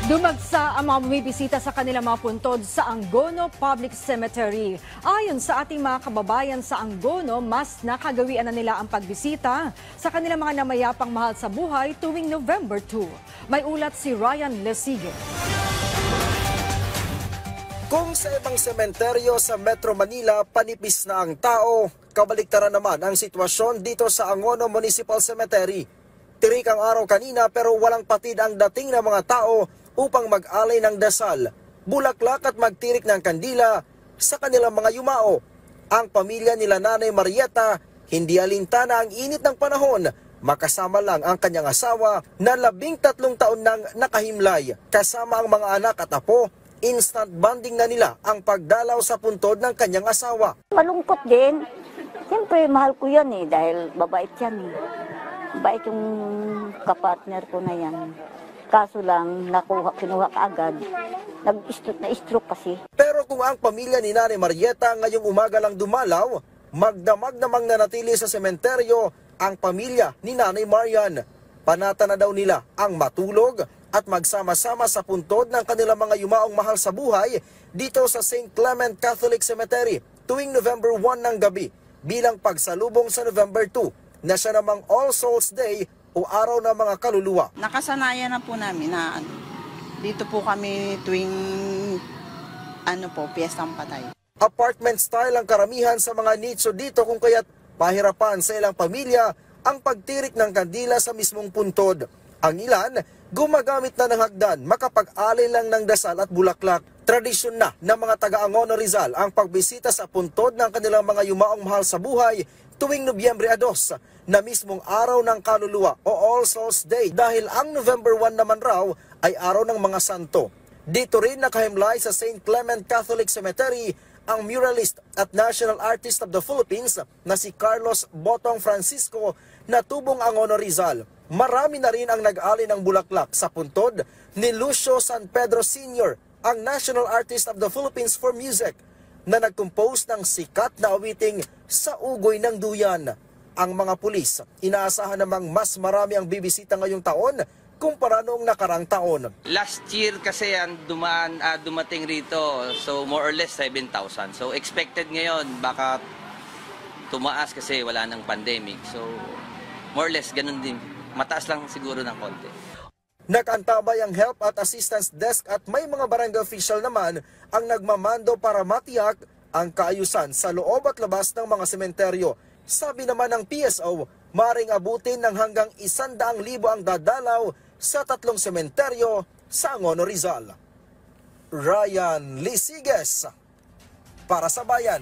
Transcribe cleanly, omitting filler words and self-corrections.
Dumagsa ang mga bumibisita sa kanilang mga puntod sa Angono Public Cemetery. Ayon sa ating mga kababayan sa Angono, mas nakagawian na nila ang pagbisita sa kanilang mga namayapang mahal sa buhay tuwing November 2. May ulat si Ryan Lesigue. Kung sa ibang sementeryo sa Metro Manila, panipis na ang tao, kabaliktaran naman ang sitwasyon dito sa Angono Municipal Cemetery. Tirik ang araw kanina pero walang patid ang dating ng mga tao upang mag-alay ng dasal, bulaklak at magtirik ng kandila sa kanilang mga yumao. Ang pamilya nila Nanay Marieta, hindi alintana ang init ng panahon, makasama lang ang kanyang asawa na 13 taon nang nakahimlay. Kasama ang mga anak at apo, instant bonding na nila ang pagdalaw sa puntod ng kanyang asawa. Malungkot din. Siyempre, mahal ko yan dahil babait yan Bait yung kapartner ko na yan. Kaso lang, kinuha ka agad. Na-stroke kasi. Pero kung ang pamilya ni Nanay Marieta ngayong umaga lang dumalaw, magdamag namang nanatili sa sementeryo ang pamilya ni Nanay Marian. Panata na daw nila ang matulog at magsama-sama sa puntod ng kanilang mga yumaong mahal sa buhay dito sa St. Clement Catholic Cemetery tuwing November 1 ng gabi bilang pagsalubong sa November 2 na siya namang All Souls Day o araw ng mga kaluluwa. Nakasanayan na po namin na dito po kami tuwing piyestang patay. Apartment style ang karamihan sa mga nicho dito kung kaya't pahirapan sa ilang pamilya ang pagtirik ng kandila sa mismong puntod. Ang ilan, gumagamit na ng hagdan, makapag-alay lang ng dasal at bulaklak. Tradisyon na ng mga taga-Angono Rizal ang pagbisita sa puntod ng kanilang mga yumaong mahal sa buhay tuwing Nobyembre 2 na mismong araw ng kaluluwa o All Souls Day dahil ang November 1 naman raw ay araw ng mga santo. Dito rin nakahimlay sa St. Clement Catholic Cemetery ang muralist at national artist of the Philippines na si Carlos Botong Francisco na tubong Angono Rizal. Marami na rin ang nag-alay ng bulaklak sa puntod ni Lucio San Pedro Sr., ang national artist of the Philippines for music, na nag-compose ng sikat na awiting Sa Ugoy ng Duyan. Ang mga pulis, inaasahan namang mas marami ang bibisita ngayong taon kumpara noong nakarang taon. Last year kasi dumating rito, so more or less 7,000. So expected ngayon, baka tumaas kasi wala ng pandemic. So more or less ganun din. Mataas lang siguro ng konti. Nag-antabay ang help at assistance desk at may mga barangay official naman ang nagmamando para matiyak ang kaayusan sa loob at labas ng mga sementeryo. Sabi naman ng PSO, maring abutin ng hanggang 100,000 ang dadalaw sa 3 sementeryo sa Angono Rizal. Ryan Lesigue para sa Bayan.